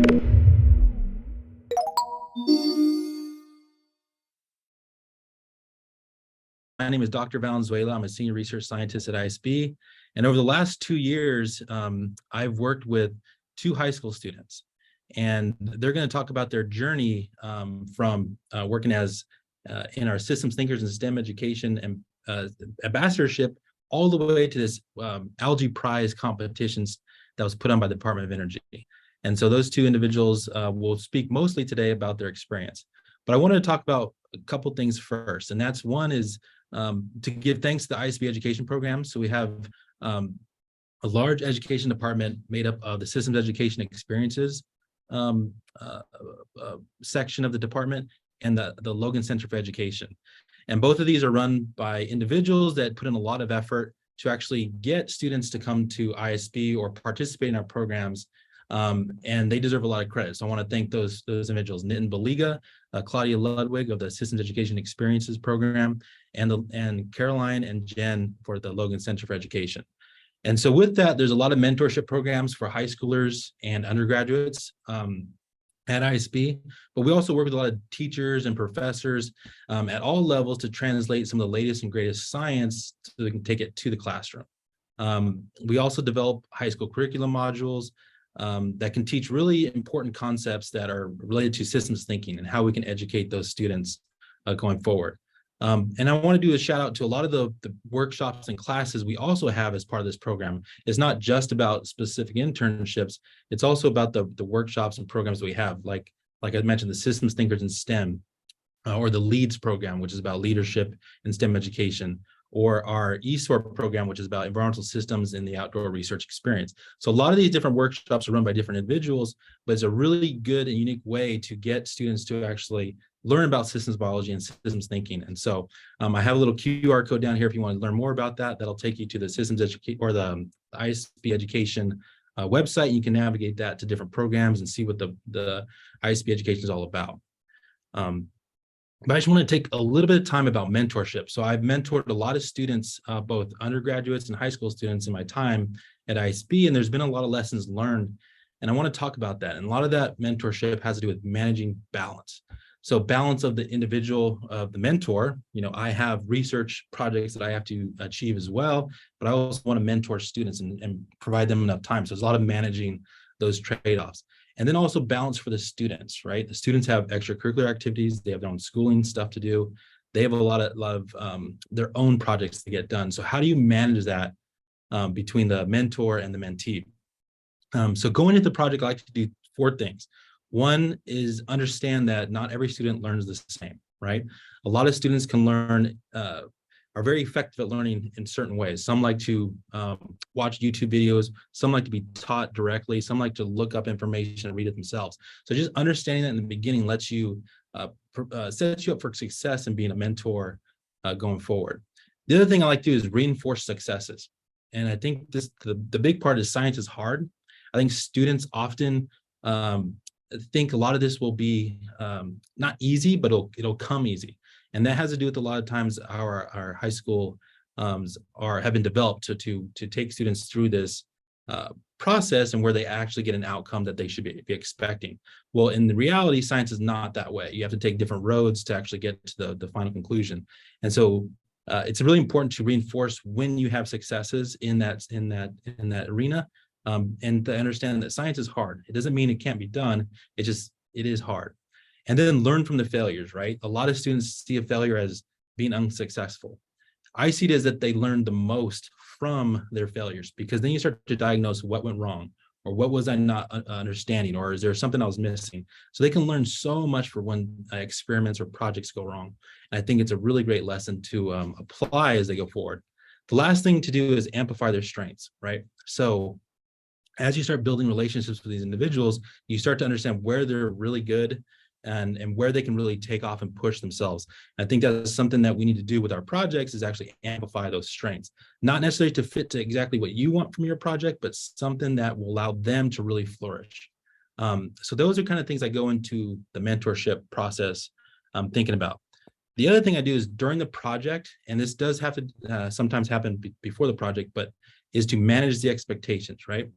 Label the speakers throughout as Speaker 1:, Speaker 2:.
Speaker 1: My name is Dr. Valenzuela. I'm a senior research scientist at ISB. And over the last 2 years, I've worked with 2 high school students. And they're going to talk about their journey from working as in our systems thinkers and STEM education and ambassadorship all the way to this ALGAE prize competitions that was put on by the Department of Energy. And so those 2 individuals will speak mostly today about their experience. But I wanted to talk about a couple things first. And that's one is to give thanks to the ISB education program. So we have a large education department made up of the systems education experiences section of the department and the Logan Center for Education. And both of these are run by individuals that put in a lot of effort to actually get students to come to ISB or participate in our programs. And they deserve a lot of credit. So I want to thank those individuals, Nitin Baliga, Claudia Ludwig of the Systems Education Experiences Program, and Caroline and Jen for the Logan Center for Education. And so with that, there's a lot of mentorship programs for high schoolers and undergraduates at ISB, but we also work with a lot of teachers and professors at all levels to translate some of the latest and greatest science so they can take it to the classroom. We also develop high school curriculum modules that can teach really important concepts that are related to systems thinking and how we can educate those students going forward. And I want to do a shout out to a lot of the workshops and classes we also have as part of this program. It's not just about specific internships, it's also about the workshops and programs that we have, like I mentioned, the Systems Thinkers in STEM, or the LEADS program, which is about leadership in STEM education, or our ESOR program, which is about environmental systems in the outdoor research experience. So a lot of these different workshops are run by different individuals, but it's a really good and unique way to get students to actually learn about systems biology and systems thinking. And so I have a little QR code down here if you want to learn more about that. That'll take you to the systems education or the ISB education website. You can navigate that to different programs and see what the ISB education is all about. But I just want to take a little bit of time about mentorship. So I've mentored a lot of students, both undergraduates and high school students in my time at ISB, and there's been a lot of lessons learned. And I want to talk about that. And a lot of that mentorship has to do with managing balance. So balance of the individual, of the mentor, I have research projects that I have to achieve as well, but I also want to mentor students and provide them enough time. So there's a lot of managing those trade-offs. And then also balance for the students, right? The students have extracurricular activities, they have their own schooling stuff to do. They have a lot of their own projects to get done. So how do you manage that between the mentor and the mentee? So going into the project, I like to do 4 things. One is understand that not every student learns the same, right? A lot of students can learn, are very effective at learning in certain ways. Some like to watch YouTube videos, some like to be taught directly, some like to look up information and read it themselves. So just understanding that in the beginning lets you, sets you up for success in being a mentor going forward. The other thing I like to do is reinforce successes. And I think the big part is science is hard. I think students often think a lot of this will be not easy, but it'll come easy. And that has to do with a lot of times our high school have been developed to take students through this process and where they actually get an outcome that they should be expecting. Well, in the reality, science is not that way. You have to take different roads to actually get to the final conclusion. And so it's really important to reinforce when you have successes in that arena, and to understand that science is hard. It doesn't mean it can't be done. It is hard. And then learn from the failures, right? A lot of students see a failure as being unsuccessful. I see it as that they learn the most from their failures, because then you start to diagnose what went wrong, or what was I not understanding, or is there something I was missing? So they can learn so much for when experiments or projects go wrong. And I think it's a really great lesson to apply as they go forward. The last thing to do is amplify their strengths, right? So as you start building relationships with these individuals, you start to understand where they're really good and where they can really take off and push themselves. I think that's something that we need to do with our projects, is actually amplify those strengths, not necessarily to fit to exactly what you want from your project, but something that will allow them to really flourish. So those are kind of things I go into the mentorship process thinking about. The other thing I do is during the project, and this does have to sometimes happen before the project, but is to manage the expectations, right?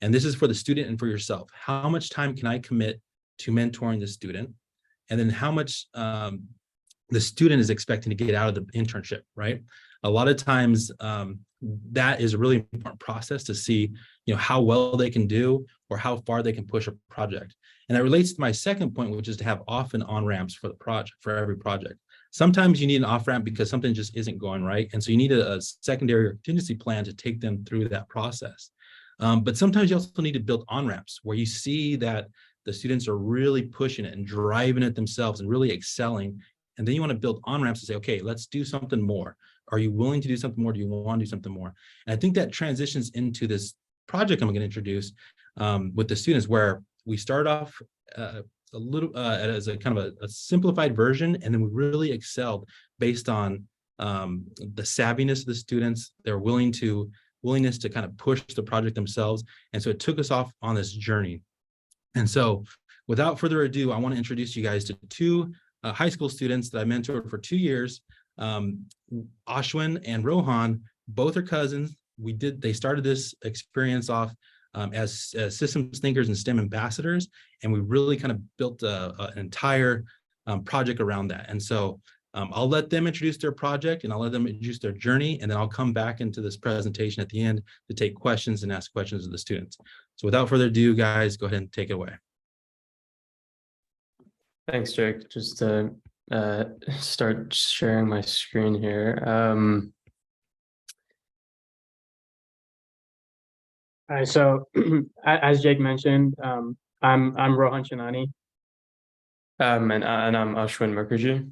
Speaker 1: And this is for the student and for yourself. How much time can I commit to mentoring the student? And then how much the student is expecting to get out of the internship, right? A lot of times that is a really important process to see, how well they can do or how far they can push a project. And that relates to my second point, which is to have off and on ramps for the project, for every project. Sometimes you need an off ramp because something just isn't going right. And so you need a secondary or contingency plan to take them through that process. But sometimes you also need to build on ramps where you see that the students are really pushing it and driving it themselves and really excelling. And then you want to build on ramps to say, okay, let's do something more. Are you willing to do something more? Do you want to do something more? And I think that transitions into this project I'm going to introduce with the students, where we start off a little as a kind of a simplified version, and then we really excelled based on the savviness of the students, their willingness to kind of push the project themselves. And so it took us off on this journey. And so without further ado, I want to introduce you guys to two high school students that I mentored for 2 years. Ashwin and Rohan, both are cousins. They started this experience off as systems thinkers and STEM ambassadors, and we really kind of built an entire project around that. And so I'll let them introduce their project, and I'll let them introduce their journey, and then I'll come back into this presentation at the end to take questions and ask questions of the students. So without further ado, guys, go ahead and take it away.
Speaker 2: Thanks, Jake. Just to start sharing my screen here.
Speaker 3: All right, so as Jake mentioned, I'm Rohan Chinani.
Speaker 2: And I'm Ashwin Mukherjee.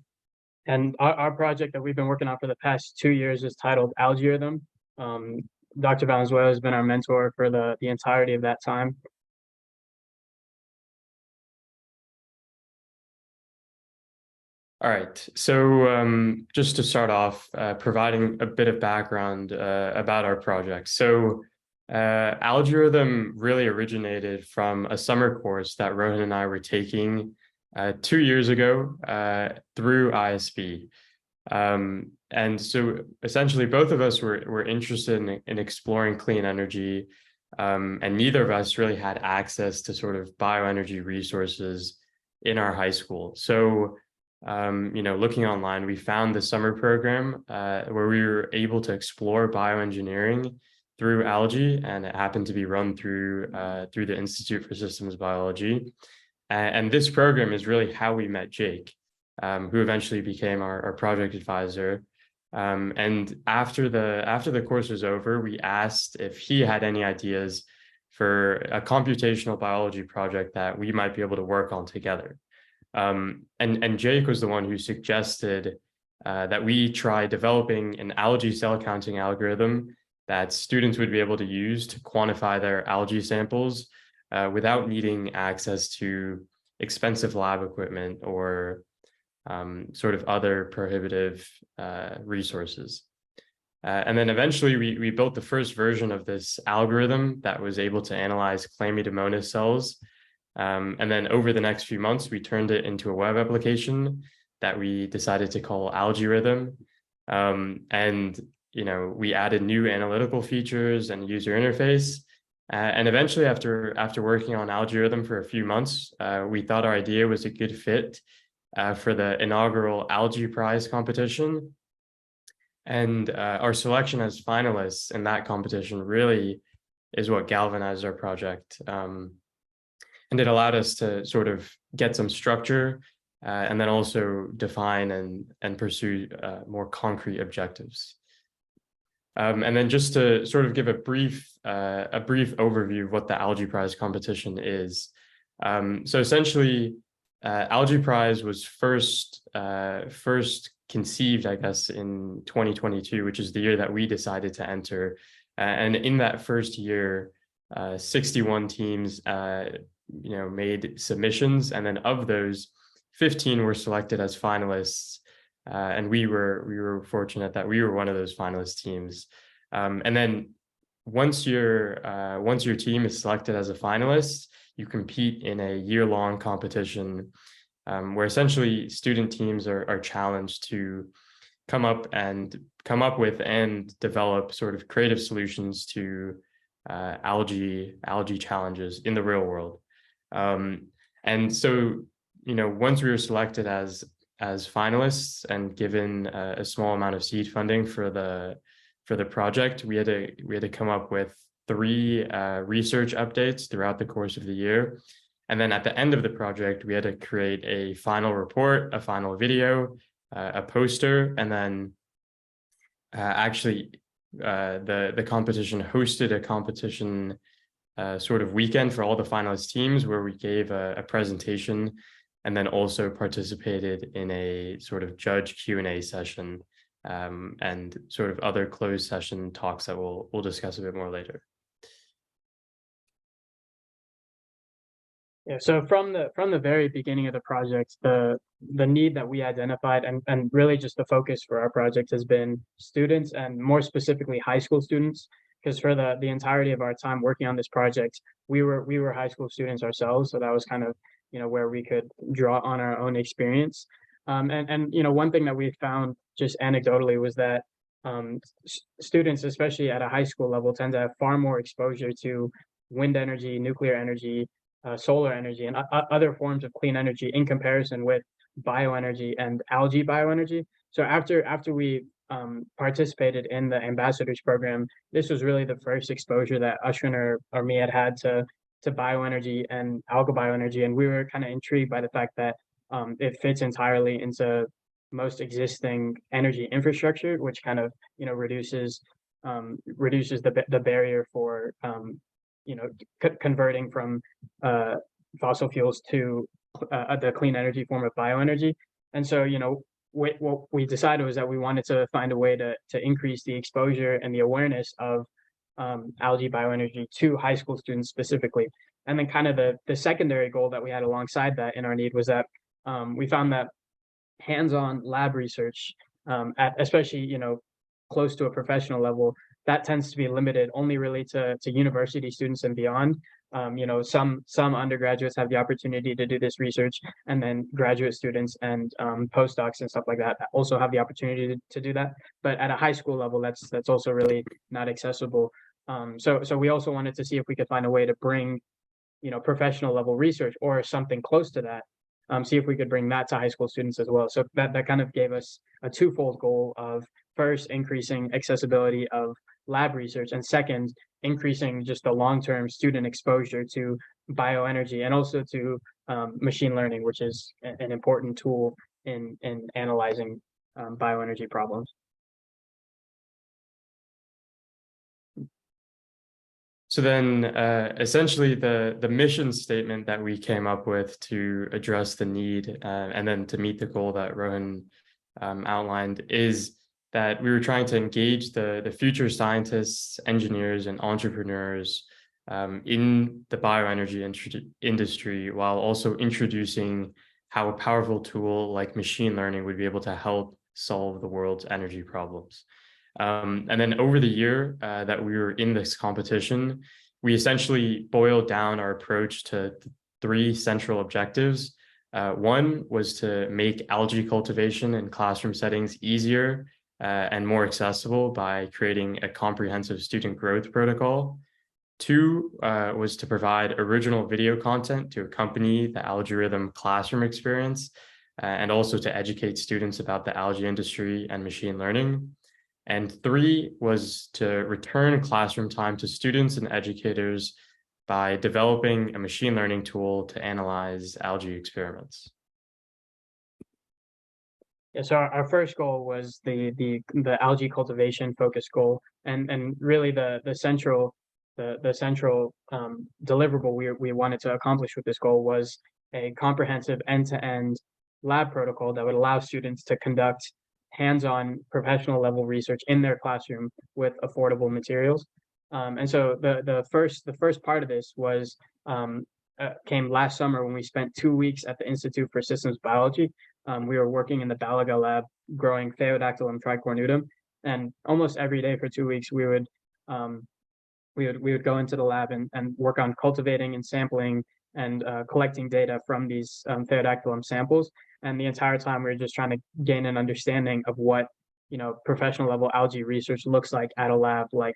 Speaker 3: And our project that we've been working on for the past 2 years is titled ALGAE. Dr. Valenzuela has been our mentor for the entirety of that time.
Speaker 2: All right, so just to start off, providing a bit of background about our project. So ALGAE really originated from a summer course that Rohan and I were taking 2 years ago through ISB. And so essentially both of us were interested in exploring clean energy, and neither of us really had access to sort of bioenergy resources in our high school. So looking online, we found the summer program where we were able to explore bioengineering through algae, and it happened to be run through the Institute for Systems Biology. And this program is really how we met Jake, who eventually became our project advisor. And after the course was over, we asked if he had any ideas for a computational biology project that we might be able to work on together. And Jake was the one who suggested that we try developing an algae cell counting algorithm that students would be able to use to quantify their algae samples without needing access to expensive lab equipment or sort of other prohibitive resources. And then eventually we built the first version of this algorithm that was able to analyze Chlamydomonas cells. And then over the next few months, we turned it into a web application that we decided to call Algae Rhythm. And we added new analytical features and user interface. And eventually, after working on Algae Rhythm for a few months, we thought our idea was a good fit for the inaugural Algae Prize competition. And our selection as finalists in that competition really is what galvanized our project. And it allowed us to sort of get some structure and then also define and pursue more concrete objectives. And then just to sort of give a brief overview of what the Algae Prize competition is. So essentially, Algae Prize was first conceived, I guess, in 2022, which is the year that we decided to enter. And in that first year, 61 teams, made submissions, and then of those, 15 were selected as finalists. And we were fortunate that we were one of those finalist teams. And then once your team is selected as a finalist, you compete in a year-long competition where essentially student teams are challenged to come up with and develop sort of creative solutions to algae challenges in the real world. And so, once we were selected as finalists and given a small amount of seed funding for the project, we had to come up with 3 research updates throughout the course of the year. And then at the end of the project, we had to create a final report, a final video, a poster, and then the competition hosted a competition sort of weekend for all the finalist teams where we gave a presentation and then also participated in a sort of judge Q&A session and sort of other closed session talks that we'll discuss a bit more later.
Speaker 3: Yeah, so from the very beginning of the project, the need that we identified and really just the focus for our project has been students, and more specifically high school students, because for the entirety of our time working on this project, we were high school students ourselves, so that was kind of where we could draw on our own experience. And one thing that we found just anecdotally was that students, especially at a high school level, tend to have far more exposure to wind energy, nuclear energy, solar energy, and other forms of clean energy in comparison with bioenergy and algae bioenergy. So after we participated in the ambassadors program, this was really the first exposure that Ashwin or me had to bioenergy and algae bioenergy, and we were kind of intrigued by the fact that it fits entirely into most existing energy infrastructure, which kind of reduces the barrier for converting from fossil fuels to the clean energy form of bioenergy. And so what we decided was that we wanted to find a way to increase the exposure and the awareness of algae bioenergy to high school students specifically. And then kind of the secondary goal that we had alongside that in our need was that we found that hands-on lab research at especially close to a professional level, that tends to be limited only really to university students and beyond. Some undergraduates have the opportunity to do this research, and then graduate students and postdocs and stuff like that also have the opportunity to do that. But at a high school level, that's also really not accessible. So we also wanted to see if we could find a way to bring professional level research or something close to that. See if we could bring that to high school students as well. So that kind of gave us a twofold goal of first increasing accessibility of lab research, and second, increasing just the long-term student exposure to bioenergy and also to machine learning, which is an important tool in analyzing bioenergy problems.
Speaker 2: So then essentially the mission statement that we came up with to address the need and then to meet the goal that Rohan outlined is that we were trying to engage the future scientists, engineers, and entrepreneurs in the bioenergy industry, while also introducing how a powerful tool like machine learning would be able to help solve the world's energy problems. And then over the year that we were in this competition, we essentially boiled down our approach to 3 central objectives. One was to make algae cultivation in classroom settings easier and more accessible by creating a comprehensive student growth protocol. 2 was to provide original video content to accompany the algorithm classroom experience and also to educate students about the algae industry and machine learning. And 3 was to return classroom time to students and educators by developing a machine learning tool to analyze algae experiments.
Speaker 3: Yeah, so our first goal was the algae cultivation focus goal, and really the central deliverable we wanted to accomplish with this goal was a comprehensive end-to-end lab protocol that would allow students to conduct hands-on professional level research in their classroom with affordable materials. And so the first part of this was came last summer when we spent 2 weeks at the Institute for Systems Biology. We were working in the Algaeo lab growing Phaeodactylum tricornutum, and almost every day for 2 weeks we would go into the lab and work on cultivating and sampling and collecting data from these Phaeodactylum samples. And the entire time we were just trying to gain an understanding of what professional level algae research looks like at a lab like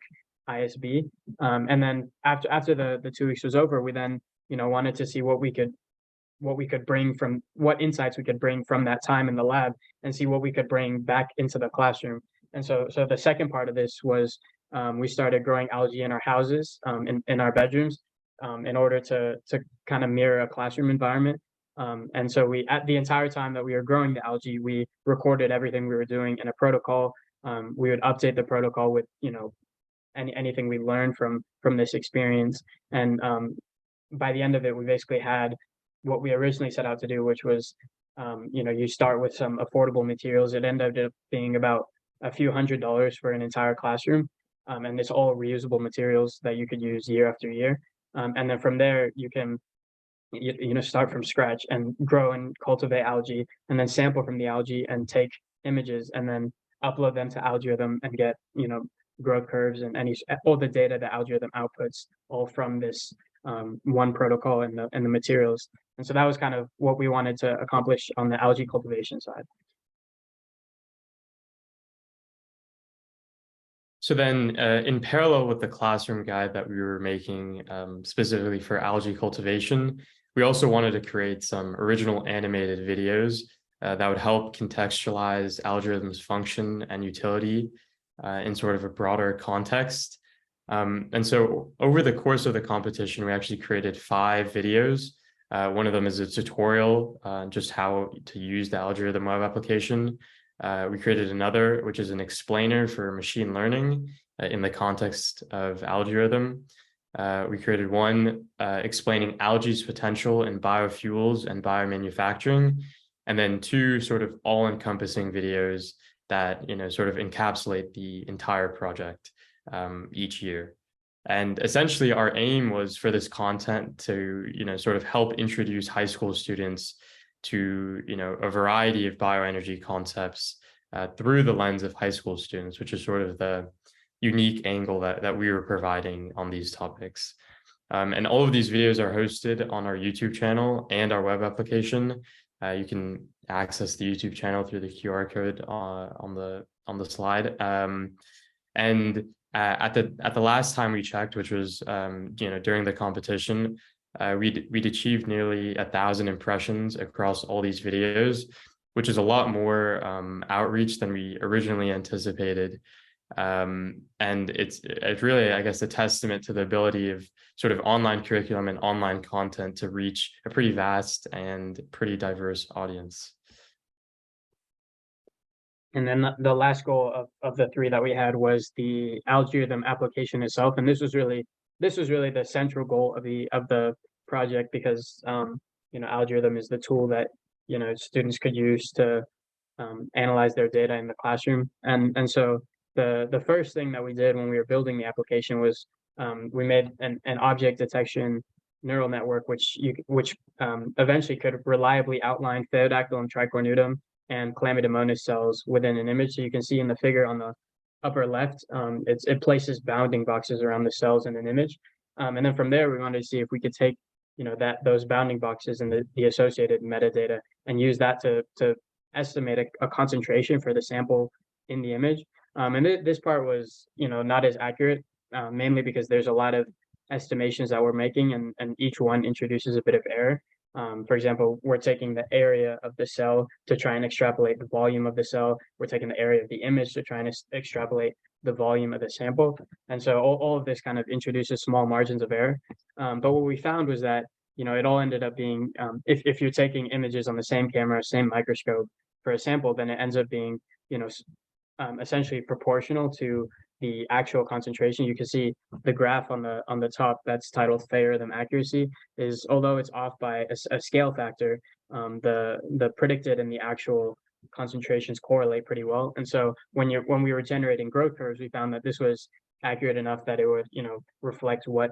Speaker 3: ISB. And then after the 2 weeks was over, we then, wanted to see what we could bring from what insights we could bring from that time in the lab and see what we could bring back into the classroom. And so the second part of this was we started growing algae in our houses, in our bedrooms, in order to kind of mirror a classroom environment. And so at the entire time that we were growing the algae, we recorded everything we were doing in a protocol. We would update the protocol with anything we learned from this experience. And by the end of it, we basically had what we originally set out to do, which was, you start with some affordable materials. It ended up being about a few $100s for an entire classroom. And it's all reusable materials that you could use year after year. And then from there, you can, start from scratch and grow and cultivate algae, and then sample from the algae and take images and then upload them to algorithm and get, growth curves and all the data the algorithm outputs, all from this one protocol and the materials. And so that was kind of what we wanted to accomplish on the algae cultivation side.
Speaker 2: So then in parallel with the classroom guide that we were making specifically for algae cultivation, we also wanted to create some original animated videos that would help contextualize algorithms' function and utility in sort of a broader context. And so over the course of the competition, we actually created 5 videos. One of them is a tutorial on just how to use the algorithm web application. We created another, which is an explainer for machine learning in the context of algorithm. We created one explaining algae's potential in biofuels and biomanufacturing, and then 2 sort of all-encompassing videos that sort of encapsulate the entire project each year. And essentially our aim was for this content to sort of help introduce high school students to a variety of bioenergy concepts through the lens of high school students, which is sort of the unique angle that we were providing on these topics. And all of these videos are hosted on our YouTube channel and our web application. You can access the YouTube channel through the QR code on the slide. And at the last time we checked, which was during the competition, we'd achieved nearly 1,000 impressions across all these videos, which is a lot more outreach than we originally anticipated. And it's really, I guess, a testament to the ability of sort of online curriculum and online content to reach a pretty vast and pretty diverse audience.
Speaker 3: And then the last goal of the 3 that we had was the algorithm application itself. And this was really the central goal of the project, because algorithm is the tool that students could use to analyze their data in the classroom. And so the first thing that we did when we were building the application was we made an object detection neural network, which eventually could reliably outline pterodactyl and tricornutum and chlamydomonas cells within an image. So you can see in the figure on the upper left, it places bounding boxes around the cells in an image. And then from there, we wanted to see if we could take those bounding boxes and the associated metadata and use that to estimate a concentration for the sample in the image. And this part was not as accurate, mainly because there's a lot of estimations that we're making, and each one introduces a bit of error. For example, we're taking the area of the cell to try and extrapolate the volume of the cell. We're taking the area of the image to try and extrapolate the volume of the sample. And so all of this kind of introduces small margins of error. But what we found was that, it all ended up being, if you're taking images on the same camera, same microscope for a sample, then it ends up being, essentially proportional to the actual concentration. You can see the graph on the top that's titled fair rhythm accuracy is, although it's off by a scale factor, the predicted and the actual concentrations correlate pretty well. And so when we were generating growth curves, we found that this was accurate enough that it would reflect what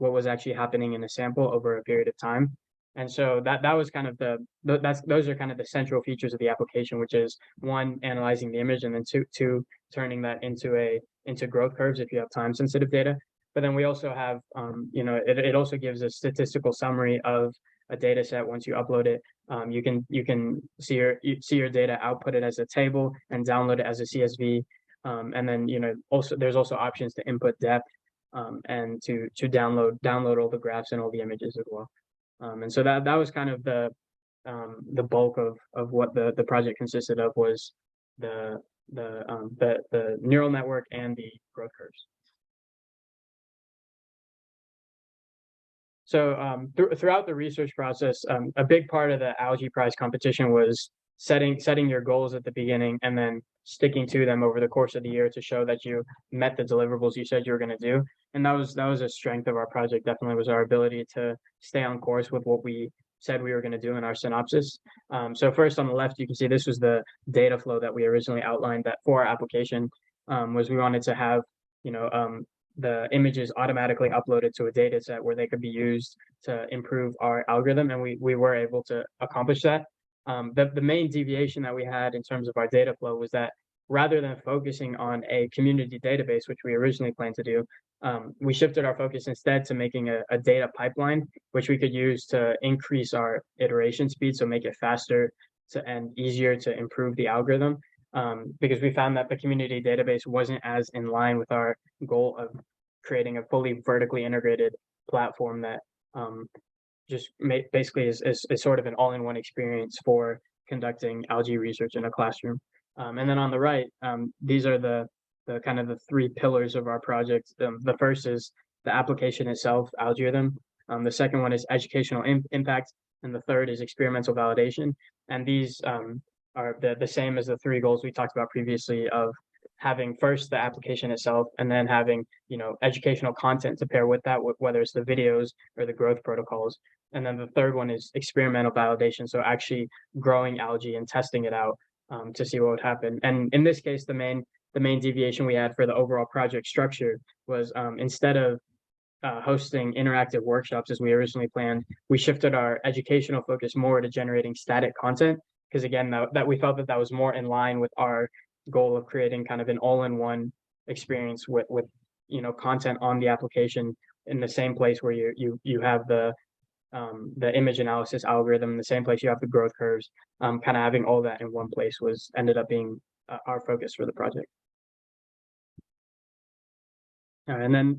Speaker 3: was actually happening in a sample over a period of time. And so that was kind of those are kind of the central features of the application, which is 1, analyzing the image, and then two turning that into growth curves if you have time sensitive data. But then we also have it also gives a statistical summary of a data set. Once you upload it, you can see your data outputted as a table and download it as a CSV. And then, also there's also options to input depth, and to download all the graphs and all the images as well. And so that was kind of the bulk of what the project consisted of, was the neural network and the growth curves. So throughout the research process, a big part of the ALGAE prize competition was setting your goals at the beginning and then sticking to them over the course of the year to show that you met the deliverables you said you were going to do. And that was a strength of our project. Definitely was our ability to stay on course with what we said we were going to do in our synopsis. So first on the left, you can see this was the data flow that we originally outlined that for our application, was we wanted to have, the images automatically uploaded to a data set where they could be used to improve our algorithm. And we were able to accomplish that. The main deviation that we had in terms of our data flow was that rather than focusing on a community database, which we originally planned to do, we shifted our focus instead to making a data pipeline, which we could use to increase our iteration speed, so make it faster and easier to improve the algorithm. Because we found that the community database wasn't as in line with our goal of creating a fully vertically integrated platform that just basically is sort of an all-in-one experience for conducting algae research in a classroom. And then on the right, these are the kind of the three pillars of our project. The first is the application itself, algorithm. The second one is educational impact, and the third is experimental validation. And these are the same as the three goals we talked about previously, of having first the application itself and then having, educational content to pair with that, whether it's the videos or the growth protocols. And then the third one is experimental validation. So actually growing algae and testing it out, to see what would happen. And in this case, the main deviation we had for the overall project structure was, instead of hosting interactive workshops as we originally planned, we shifted our educational focus more to generating static content, because again, that we felt that was more in line with our goal of creating kind of an all-in-one experience with content on the application in the same place where you have the image analysis algorithm, in the same place you have the growth curves. Kind of having all that in one place ended up being our focus for the project. And then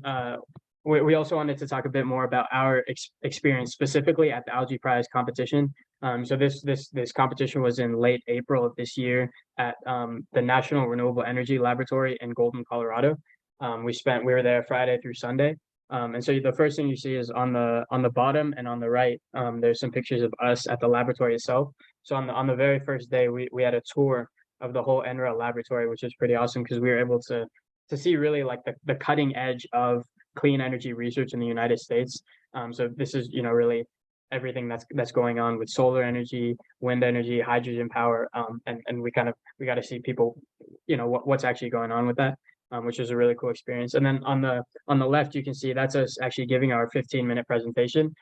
Speaker 3: we also wanted to talk a bit more about our experience specifically at the ALGAE Prize competition. So this competition was in late April of this year at the National Renewable Energy Laboratory in Golden, Colorado. We were there Friday through Sunday. And so the first thing you see is on the bottom and on the right, there's some pictures of us at the laboratory itself. So on the very first day, we had a tour of the whole NREL laboratory, which was pretty awesome because we were able to see really like the cutting edge of clean energy research in the United States. So this is, really everything that's going on with solar energy, wind energy, hydrogen power, and we got to see people, what's actually going on with that, which is a really cool experience. And then on the left, you can see that's us actually giving our 15-minute presentation.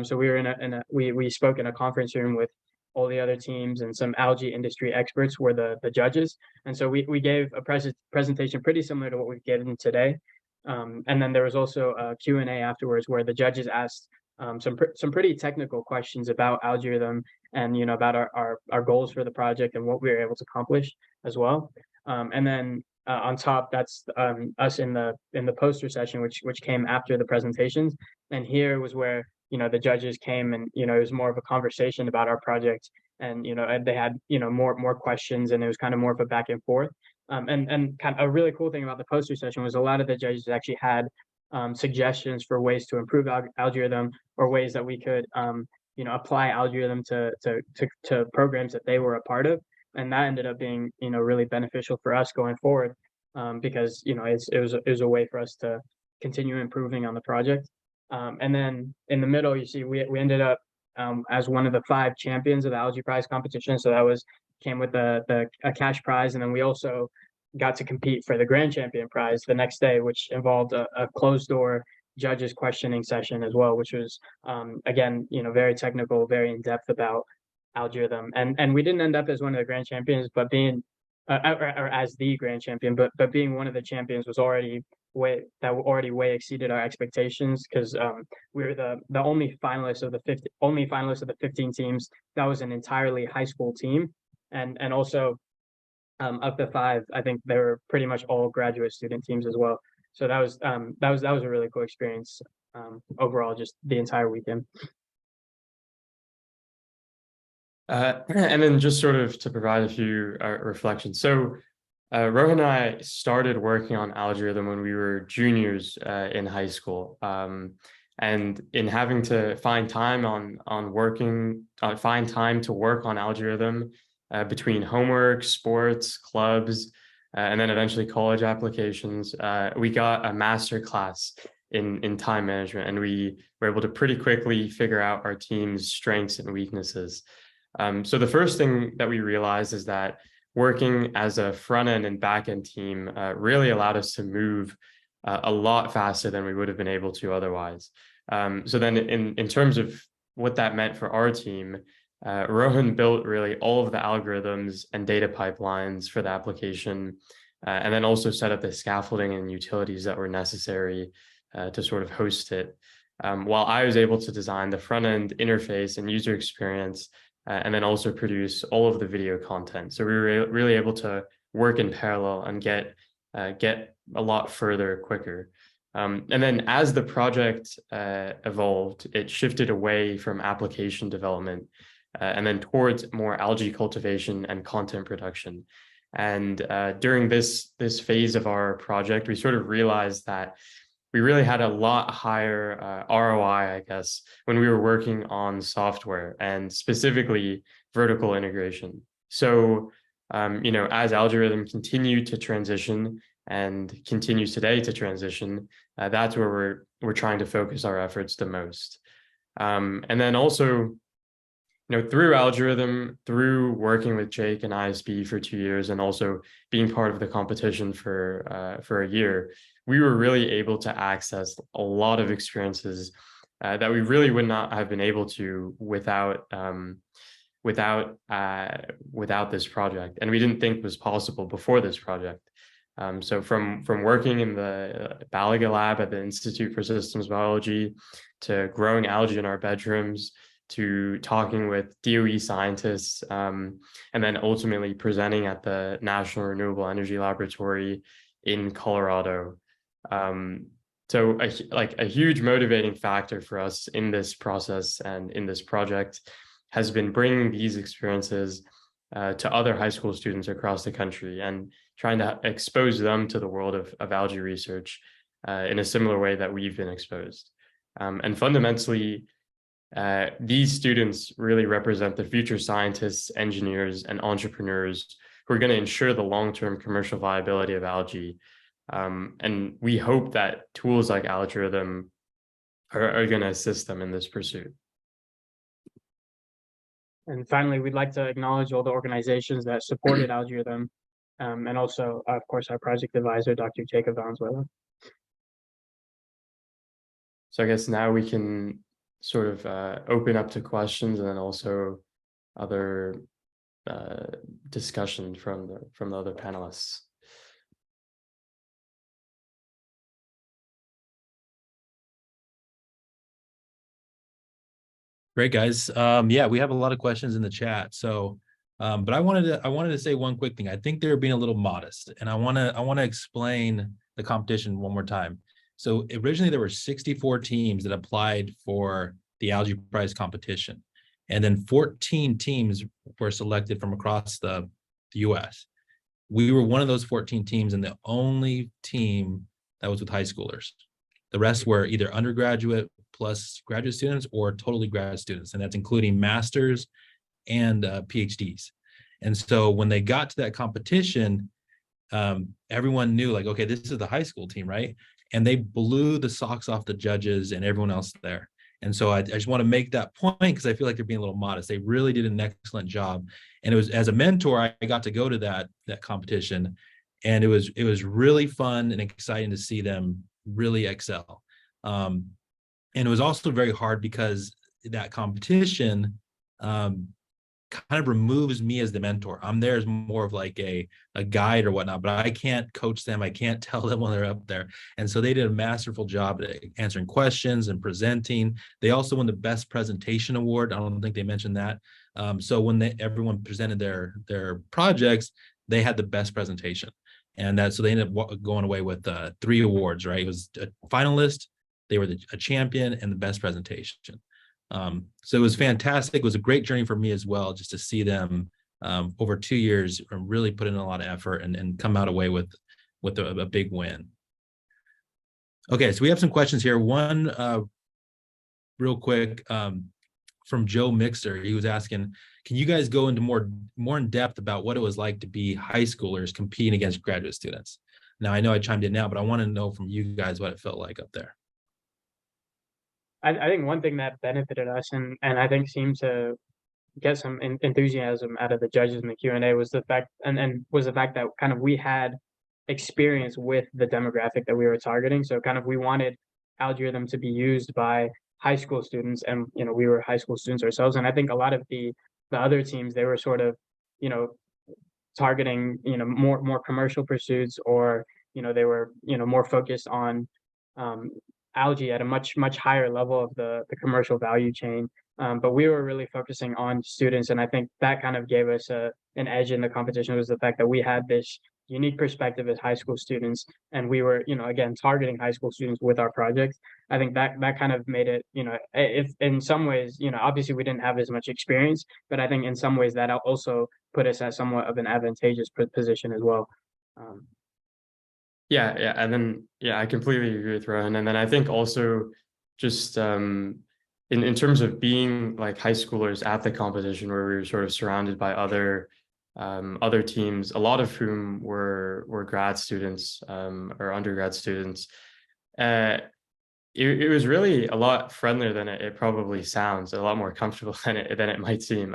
Speaker 3: So we were we spoke in a conference room with all the other teams, and some algae industry experts were the judges. And so we gave a presentation pretty similar to what we've given today. And then there was also a Q&A afterwards where the judges asked some pretty technical questions about algorithm and about our goals for the project and what we were able to accomplish as well. And then on top, that's us in the poster session, which came after the presentations. And here was where the judges came, and it was more of a conversation about our project, and and they had more questions, and it was kind of more of a back and forth. And kind of a really cool thing about the poster session was a lot of the judges actually had suggestions for ways to improve algorithm, or ways that we could apply algorithm to programs that they were a part of. And that ended up being really beneficial for us going forward, because it was a way for us to continue improving on the project. And then in the middle, you see we ended up as one of the 5 champions of the ALGAE Prize competition. So that came with a cash prize, and then we also got to compete for the grand champion prize the next day, which involved a closed door judges questioning session as well, which was again very technical, very in depth about algorithm. And we didn't end up as one of the grand champions, but being or as the grand champion, but being one of the champions was already way exceeded our expectations, because we were the only finalist of the 15 teams that was an entirely high school team. And also Of the five, I think they were pretty much all graduate student teams as well. So that was a really cool experience overall, just the entire weekend.
Speaker 2: And then just sort of to provide a few reflections. So Rohan and I started working on algorithm when we were juniors in high school. And in having to find time find time to work on algorithm between homework, sports, clubs, and then eventually college applications, we got a master class in time management, and we were able to pretty quickly figure out our team's strengths and weaknesses. So the first thing that we realized is that working as a front end and back end team really allowed us to move a lot faster than we would have been able to otherwise. So then in terms of what that meant for our team, Rohan built really all of the algorithms and data pipelines for the application, and then also set up the scaffolding and utilities that were necessary to sort of host it. While I was able to design the front end interface and user experience, and then also produce all of the video content. So we were really able to work in parallel and get a lot further quicker. And then as the project evolved, it shifted away from application development and then towards more algae cultivation and content production. And during this phase of our project, we sort of realized that we really had a lot higher ROI, I guess, when we were working on software and specifically vertical integration. So, as algorithm continued to transition and continues today to transition, that's where we're trying to focus our efforts the most. And then also, through algorithm, through working with Jake and ISB for 2 years, and also being part of the competition for a year, we were really able to access a lot of experiences that we really would not have been able to without this project, and we didn't think was possible before this project. So from working in the ALGAE lab at the Institute for Systems Biology, to growing algae in our bedrooms, to talking with DOE scientists, and then ultimately presenting at the National Renewable Energy Laboratory in Colorado. So a huge motivating factor for us in this process and in this project has been bringing these experiences to other high school students across the country and trying to expose them to the world of algae research in a similar way that we've been exposed. And fundamentally, these students really represent the future scientists, engineers, and entrepreneurs who are going to ensure the long-term commercial viability of algae. And we hope that tools like algorithm are going to assist them in this pursuit.
Speaker 3: And finally, we'd like to acknowledge all the organizations that supported algorithm, and also, of course, our project advisor, Dr. Jacob Valenzuela.
Speaker 2: So I guess now we can sort of open up to questions and then also other discussion from the other panelists.
Speaker 1: Great, guys. Yeah, we have a lot of questions in the chat. So, but I wanted to say one quick thing. I think they're being a little modest, and I want to explain the competition one more time. So originally there were 64 teams that applied for the Algae Prize competition, and then 14 teams were selected from across the U.S. We were one of those 14 teams and the only team that was with high schoolers. The rest were either undergraduate plus graduate students or totally grad students, and that's including masters and PhDs. And so when they got to that competition, everyone knew, like, okay, this is the high school team, right? And they blew the socks off the judges and everyone else there. And so I just want to make that point because I feel like they're being a little modest. They really did an excellent job. And it was, as a mentor, I got to go to that competition, and it was really fun and exciting to see them really excel. And it was also very hard because that competition kind of removes me as the mentor. I'm there as more of like a guide or whatnot, but I can't coach them. I can't tell them when they're up there. And so they did a masterful job at answering questions and presenting. They also won the best presentation award. I don't think they mentioned that. So when everyone presented their projects, they had the best presentation. And so they ended up going away with 3 awards, right? It was a finalist, they were a champion, and the best presentation. So it was fantastic. It was a great journey for me as well, just to see them over 2 years really put in a lot of effort and come out away with a big win. Okay, so we have some questions here. One real quick from Joe Mixer. He was asking, can you guys go into more in depth about what it was like to be high schoolers competing against graduate students? Now, I know I chimed in now, but I want to know from you guys what it felt like up there.
Speaker 3: I think one thing that benefited us and I think seemed to get some enthusiasm out of the judges in the Q&A was the fact that kind of we had experience with the demographic that we were targeting. So kind of we wanted algorithm to be used by high school students, and we were high school students ourselves. And I think a lot of the other teams, they were sort of targeting more commercial pursuits, or they were more focused on algae at a much higher level of the commercial value chain. But we were really focusing on students, and I think that kind of gave us an edge in the competition, was the fact that we had this unique perspective as high school students, and we were, again, targeting high school students with our project. I think that kind of made it, if in some ways, obviously we didn't have as much experience, but I think in some ways that also put us at somewhat of an advantageous position as well.
Speaker 2: Yeah, and then I completely agree with Rohan. And then I think also just in terms of being like high schoolers at the competition, where we were sort of surrounded by other teams, a lot of whom were grad students or undergrad students. It was really a lot friendlier than it probably sounds, a lot more comfortable than it might seem.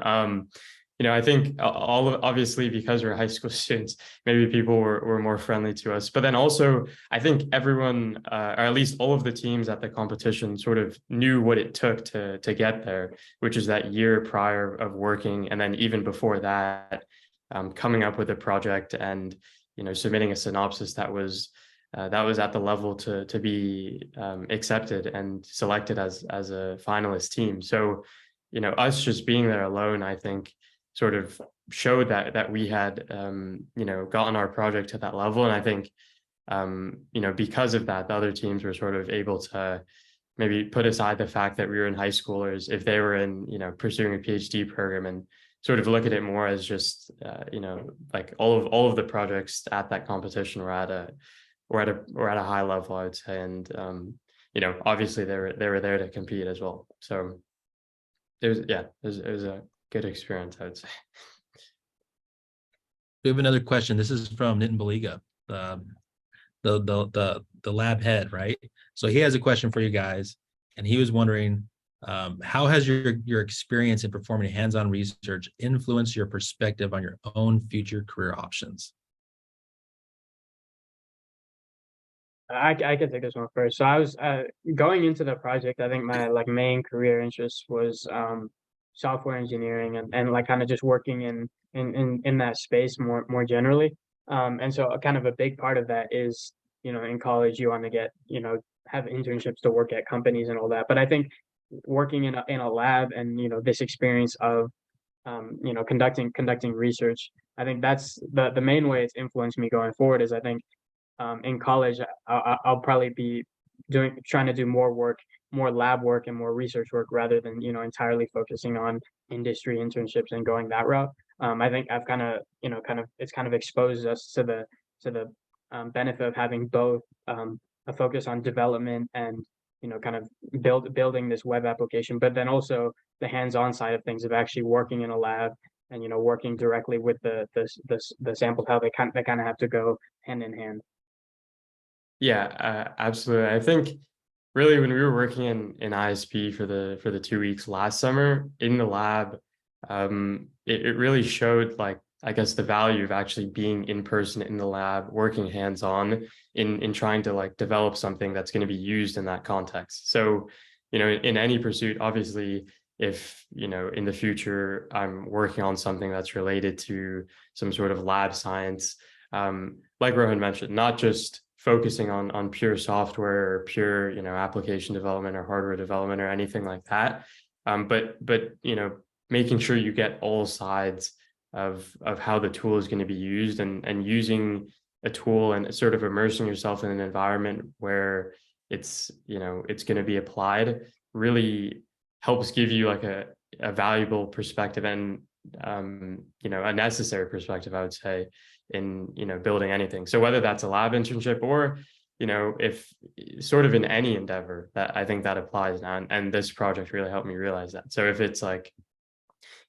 Speaker 2: I think obviously because we're high school students, maybe people were more friendly to us. But then also, I think everyone, or at least all of the teams at the competition, sort of knew what it took to get there, which is that year prior of working, and then even before that, coming up with a project and submitting a synopsis that was at the level to be accepted and selected as a finalist team. So us just being there alone, I think, sort of showed that we had gotten our project to that level. And I think because of that, the other teams were sort of able to maybe put aside the fact that we were in high schoolers if they were in pursuing a PhD program, and sort of look at it more as just like all of the projects at that competition were at a high level, I would say. And obviously they were there to compete as well. So it was a good experience, I would say.
Speaker 1: We have another question. This is from Nitin Baliga, the lab head, right? So he has a question for you guys, and he was wondering, how has your experience in performing hands-on research influenced your perspective on your own future career options?
Speaker 3: I can take this one first. So I was going into the project, I think my main career interest was software engineering and like kind of just working in that space more generally. And so kind of a big part of that is, in college you want to get, have internships to work at companies and all that. But I think working in a lab and, this experience of, conducting research, I think that's the main way it's influenced me going forward. Is I think in college I'll probably be trying to do more lab work and more research work, rather than entirely focusing on industry internships and going that route. I think I've it's kind of exposed us to the benefit of having both a focus on development and kind of building this web application, but then also the hands-on side of things of actually working in a lab and working directly with the samples, how they kind of have to go hand in hand.
Speaker 2: Yeah, absolutely. I think really when we were working in ISB for the 2 weeks last summer in the lab, it really showed, like, I guess, the value of actually being in person in the lab, working hands-on in trying to like develop something that's going to be used in that context. So, in any pursuit, obviously, if in the future I'm working on something that's related to some sort of lab science, like Rohan mentioned, not just focusing on pure software or pure application development or hardware development or anything like that, but making sure you get all sides of how the tool is going to be used, and using a tool and sort of immersing yourself in an environment where it's, you know, it's going to be applied really helps give you like a valuable perspective, and you know, a necessary perspective, I would say, in, you know, building anything. So whether that's a lab internship or, you know, if sort of in any endeavor, that I think that applies now, and this project really helped me realize that. So if it's like,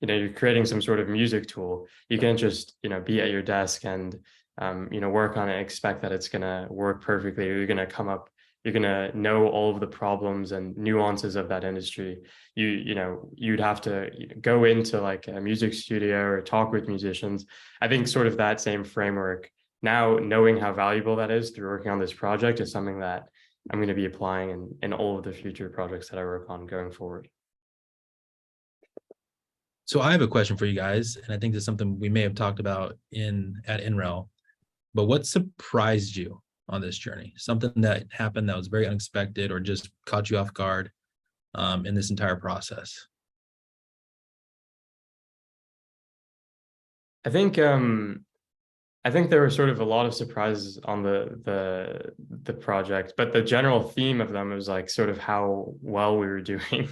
Speaker 2: you know, you're creating some sort of music tool, you can't just, you know, be at your desk and you know, work on it and expect that it's going to work perfectly, or you're going to come up, you're going to know all of the problems and nuances of that industry. You know, you'd have to go into like a music studio or talk with musicians. I think sort of that same framework, now knowing how valuable that is through working on this project, is something that I'm going to be applying in all of the future projects that I work on going forward.
Speaker 1: So I have a question for you guys, and I think this is something we may have talked about at NREL, but what surprised you on this journey? Something that happened that was very unexpected or just caught you off guard in this entire process?
Speaker 2: I think there were sort of a lot of surprises on the project, but the general theme of them was like sort of how well we were doing,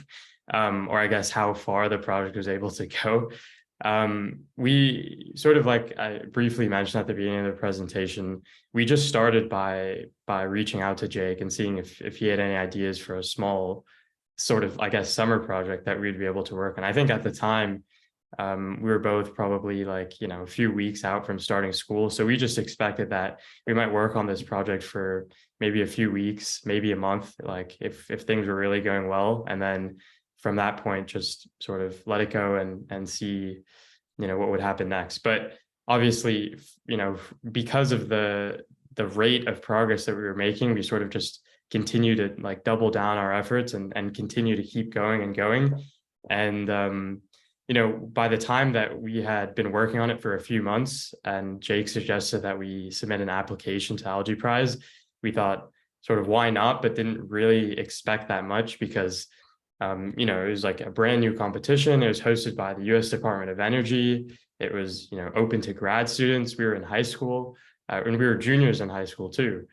Speaker 2: or I guess how far the project was able to go. We sort of, like I briefly mentioned at the beginning of the presentation, we just started by reaching out to Jake and seeing if he had any ideas for a small sort of, I guess, summer project that we'd be able to work on. I think at the time, we were both probably like, you know, a few weeks out from starting school. So we just expected that we might work on this project for maybe a few weeks, maybe a month, like if things were really going well. And then from that point, just sort of let it go and see, you know, what would happen next. But obviously, you know, because of the rate of progress that we were making, we sort of just continue to like double down our efforts and continue to keep going and going. And you know, by the time that we had been working on it for a few months and Jake suggested that we submit an application to ALGAE Prize, we thought sort of why not, but didn't really expect that much because you know, it was like a brand new competition. It was hosted by the US Department of Energy. It was, you know, open to grad students. We were in high school and we were juniors in high school too.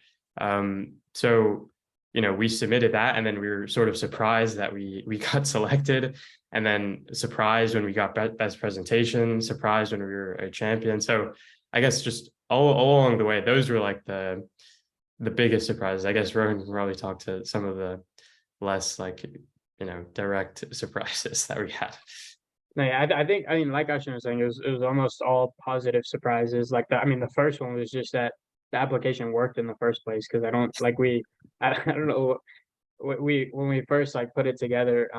Speaker 2: So, you know, we submitted that, and then we were sort of surprised that we got selected, and then surprised when we got best presentation, surprised when we were a champion. So I guess just all along the way, those were like the biggest surprises. I guess Rohan can probably talk to some of the less like, you know, direct surprises that we had.
Speaker 3: No, yeah, I think, I mean, like Ashin was saying, it was almost all positive surprises. Like the first one was just that the application worked in the first place, because I don't know, when we first like put it together,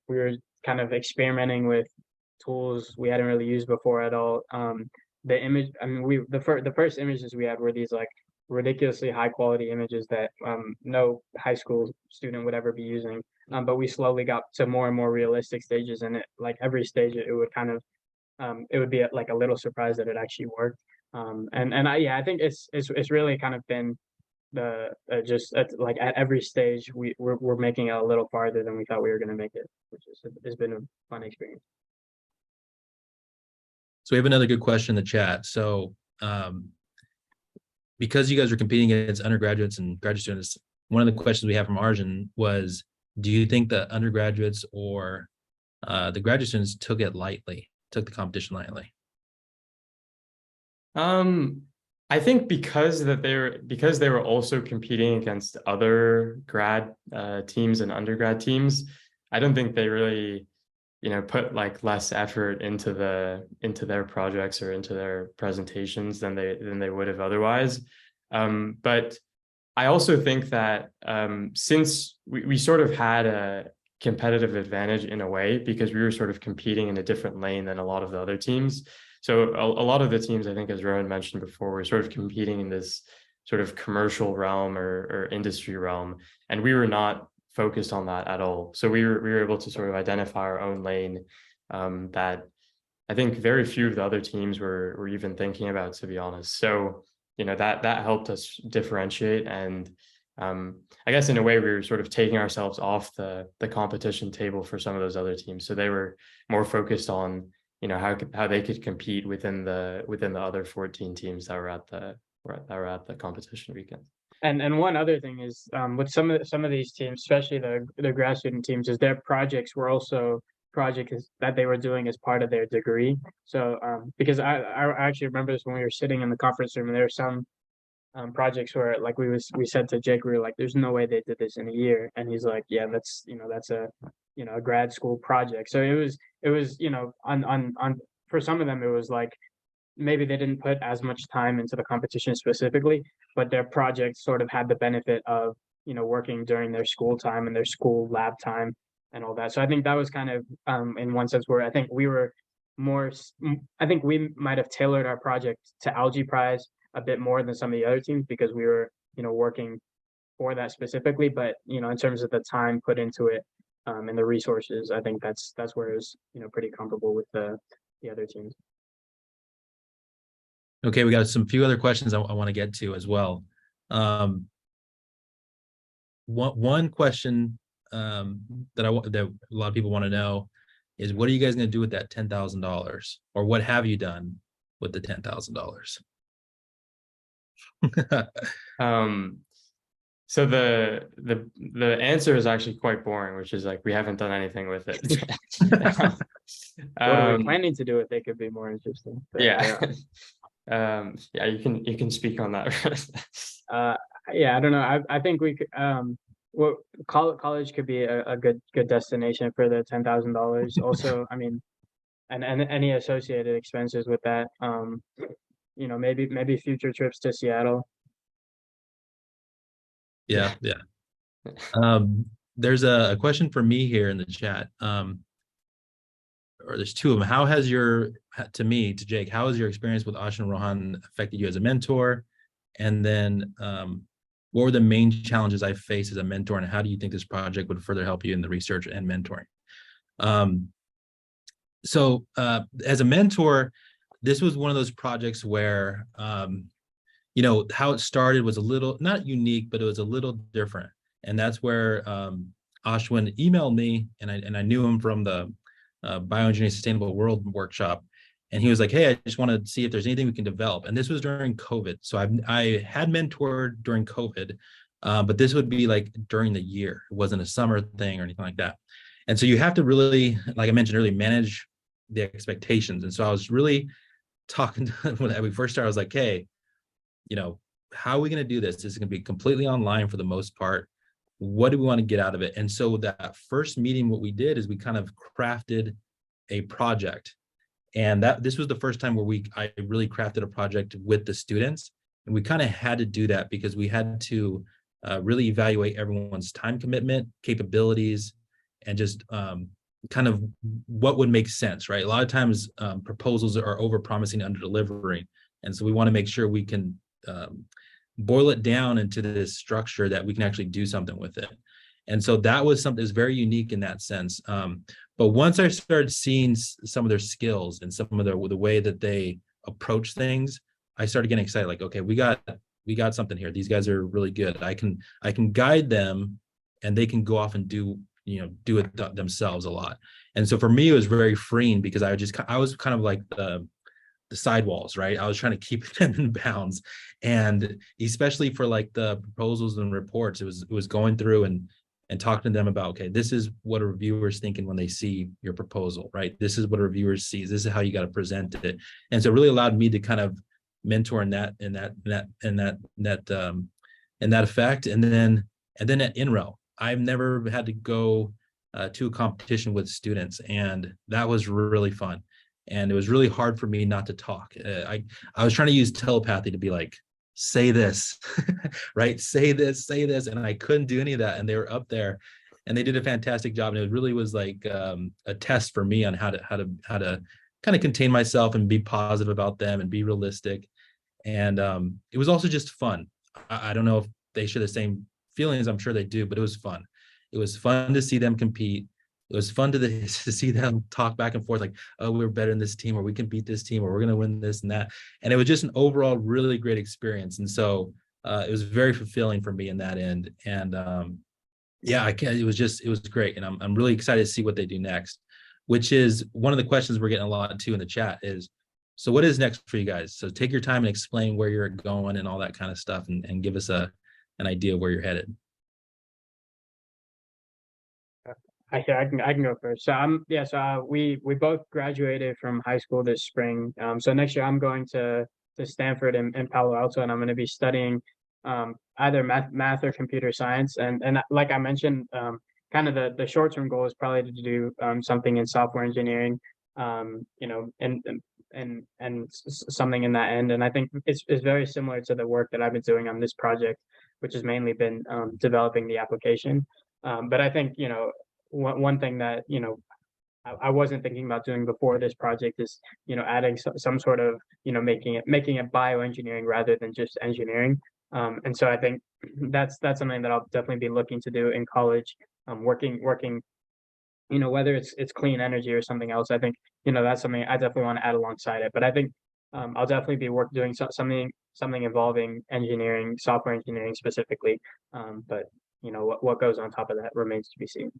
Speaker 3: we were kind of experimenting with tools we hadn't really used before at all. The image, I mean, the first images we had were these like ridiculously high quality images that no high school student would ever be using. But we slowly got to more and more realistic stages, and it, like every stage it would kind of it would be like a little surprise that it actually worked. I think it's really kind of been the just like at every stage we're making it a little farther than we thought we were going to make it, which has been a fun experience.
Speaker 1: So we have another good question in the chat. So because you guys are competing against undergraduates and graduate students, one of the questions we have from Arjun was, do you think the undergraduates or the graduate students took the competition lightly?
Speaker 2: I think because they were also competing against other grad teams and undergrad teams, I don't think they really, you know, put like less effort into their projects or into their presentations than they would have otherwise. But I also think that since we sort of had a competitive advantage in a way, because we were sort of competing in a different lane than a lot of the other teams. So a lot of the teams, I think, as Rohan mentioned before, were sort of competing in this sort of commercial realm or industry realm, and we were not focused on that at all. So we were able to sort of identify our own lane that I think very few of the other teams were even thinking about, to be honest. So, you know, that helped us differentiate, and I guess in a way we were sort of taking ourselves off the competition table for some of those other teams. So they were more focused on how they could compete within the other 14 teams that were at the competition weekend.
Speaker 3: And one other thing is, with some of these teams, especially the grad student teams, is their projects were also projects that they were doing as part of their degree. So because I actually remember this when we were sitting in the conference room, and there were some projects where, like, we said to Jake, we were like, there's no way they did this in a year, and he's like, yeah, that's a grad school project. So it was on for some of them, it was like maybe they didn't put as much time into the competition specifically, but their projects sort of had the benefit of working during their school time and their school lab time and all that. So I think that was kind of in one sense where I think we were more. I think we might have tailored our project to Algae Prize a bit more than some of the other teams, because we were working for that specifically. But in terms of the time put into it and the resources, I think that's where it was pretty comparable with the other teams.
Speaker 1: Okay, we got some few other questions I want to get to as well. One question that a lot of people want to know is, what are you guys going to do with that $10,000, or what have you done with the $10,000?
Speaker 2: So the answer is actually quite boring, which is like, we haven't done anything with it.
Speaker 3: What are we planning to do with it could be more interesting. But,
Speaker 2: yeah. Yeah, you can speak on that.
Speaker 3: Yeah, I don't know. I think we could well, college could be a good destination for the $10,000. Also, I mean, and any associated expenses with that. Maybe future trips to Seattle.
Speaker 1: Yeah. There's a question for me here in the chat. Or there's two of them. How has to Jake, how has your experience with Ash and Rohan affected you as a mentor? And then what were the main challenges I faced as a mentor, and how do you think this project would further help you in the research and mentoring? So as a mentor, this was one of those projects where, how it started was a little, not unique, but it was a little different. And that's where Ashwin emailed me, and I knew him from the Bioengineering Sustainable World workshop. And he was like, hey, I just want to see if there's anything we can develop. And this was during COVID. So I had mentored during COVID, but this would be like during the year. It wasn't a summer thing or anything like that. And so you have to really, like I mentioned earlier, manage the expectations. And so I was really talking to, when we first started, I was like, hey, how are we going to do this? This is going to be completely online for the most part. What do we want to get out of it? And so that first meeting, what we did is we kind of crafted a project. And this was the first time where I really crafted a project with the students. And we kind of had to do that because we had to really evaluate everyone's time commitment, capabilities, and just kind of what would make sense, right? A lot of times proposals are over-promising, under-delivering. And so we want to make sure we can boil it down into this structure that we can actually do something with it. And so that was something that's very unique in that sense. But once I started seeing some of their skills and some of the way that they approach things, I started getting excited. Like, okay, we got something here. These guys are really good. I can guide them, and they can go off and do it themselves a lot. And so for me, it was very freeing because I was kind of like the sidewalls, right? I was trying to keep them in bounds, and especially for like the proposals and reports, it was going through and talking to them about, okay, this is what a reviewer's thinking when they see your proposal, right? This is what a reviewer sees. This is how you got to present it. And so it really allowed me to kind of mentor in that effect. And then at INRO, I've never had to go to a competition with students, and that was really fun. And it was really hard for me not to talk. I was trying to use telepathy to be like, say this, right? Say this, and I couldn't do any of that. And they were up there, and they did a fantastic job. And it really was like a test for me on how to kind of contain myself and be positive about them and be realistic. And it was also just fun. I don't know if they share the same feelings. I'm sure they do, but it was fun. It was fun to see them compete. It was fun to see them talk back and forth like, oh, we're better in this team, or we can beat this team, or we're going to win this and that. And it was just an overall really great experience. And so it was very fulfilling for me in that end. And yeah, it was great. And I'm really excited to see what they do next. which is one of the questions we're getting a lot too in the chat is, so what is next for you guys? So take your time and explain where you're going and all that kind of stuff, and give us an idea where you're headed.
Speaker 3: I can go first. So we both graduated from high school this spring. So next year I'm going to Stanford in Palo Alto, and I'm going to be studying either math or computer science. And like I mentioned, kind of the short term goal is probably to do something in software engineering, and something in that end. And I think it's very similar to the work that I've been doing on this project, which has mainly been developing the application. But I think one thing that I wasn't thinking about doing before this project is adding some sort of making it bioengineering rather than just engineering. And so I think that's something that I'll definitely be looking to do in college, working whether it's clean energy or something else. I think that's something I definitely want to add alongside it. But I think I'll definitely be doing something involving engineering, software engineering specifically. But what goes on top of that remains to be seen.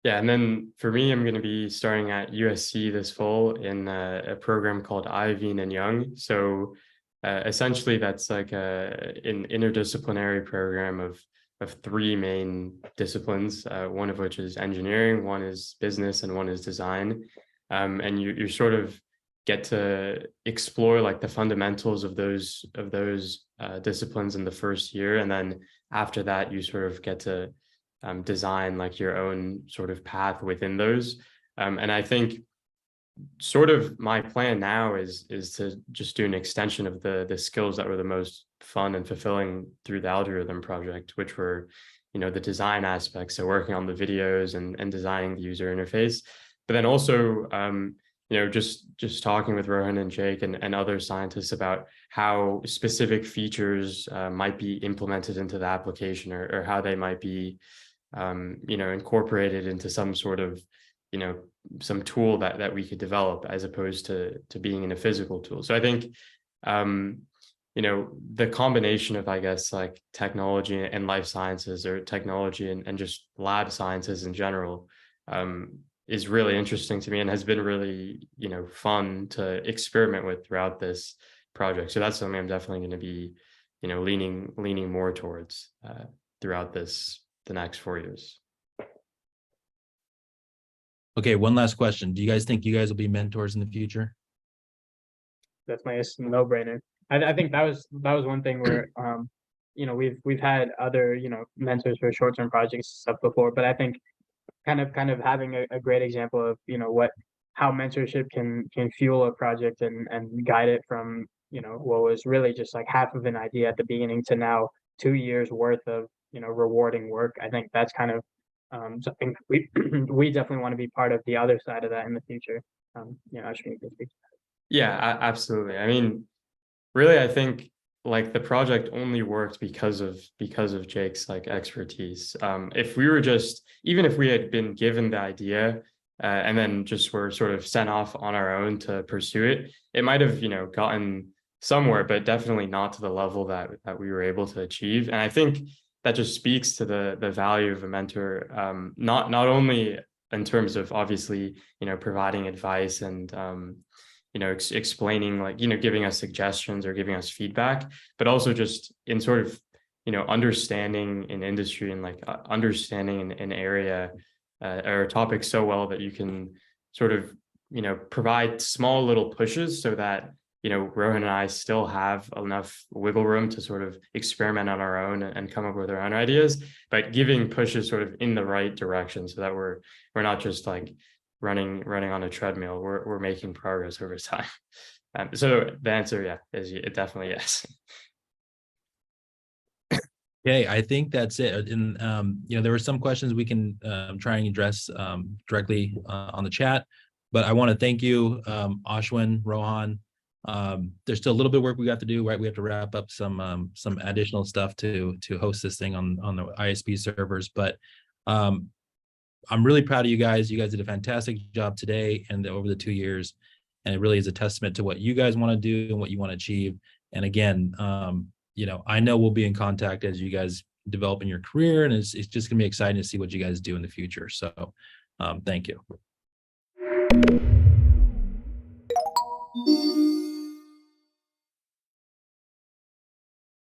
Speaker 2: Yeah, and then for me, I'm going to be starting at USC this fall in a program called Iveen and Young. So essentially, that's like an interdisciplinary program of three main disciplines, one of which is engineering, one is business, and one is design. And you sort of get to explore like the fundamentals of those disciplines in the first year, and then after that, you sort of get to design like your own sort of path within those. And I think sort of my plan now is to just do an extension of the skills that were the most fun and fulfilling through the algorithm project, which were, the design aspects. So working on the videos and designing the user interface, but then also, just talking with Rohan and Jake and other scientists about how specific features might be implemented into the application, or how they might be incorporated into some sort of, some tool that we could develop as opposed to being in a physical tool. So I think, the combination of, I guess, like technology and life sciences, or technology and just lab sciences in general, is really interesting to me and has been really, fun to experiment with throughout this project. So that's something I'm definitely going to be, leaning more towards throughout the next 4 years.
Speaker 1: Okay, one last question. Do you guys think you guys will be mentors in the future?
Speaker 3: That's my no-brainer. I think that was one thing where we've had other mentors for short-term projects and stuff before, but I think kind of having a great example of how mentorship can fuel a project and guide it from what was really just like half of an idea at the beginning to now 2 years worth of rewarding work. I think that's kind of something we definitely want to be part of the other side of that in the future. Ashwin, you can speak.
Speaker 2: Yeah, absolutely. I mean, really, I think like the project only worked because of Jake's like expertise. If we were even if we had been given the idea and then just were sort of sent off on our own to pursue it, it might have gotten somewhere, but definitely not to the level that we were able to achieve. And I think that just speaks to the value of a mentor, not only in terms of obviously providing advice and explaining, like giving us suggestions or giving us feedback, but also just in sort of understanding an industry and like understanding an area or a topic so well that you can sort of provide small little pushes so that Rohan and I still have enough wiggle room to sort of experiment on our own and come up with our own ideas, but giving pushes sort of in the right direction so that we're not just like running on a treadmill. We're making progress over time. So the answer, yeah, is definitely yes.
Speaker 1: Okay, I think that's it. And there were some questions we can try and address directly on the chat, but I want to thank you, Ashwin, Rohan. There's still a little bit of work we got to do, right? We have to wrap up some additional stuff to host this thing on the ISB servers, but I'm really proud of you guys. You guys did a fantastic job today and over the 2 years, and it really is a testament to what you guys want to do and what you want to achieve. And again, I know we'll be in contact as you guys develop in your career, and it's just gonna be exciting to see what you guys do in the future. So thank you.
Speaker 3: you.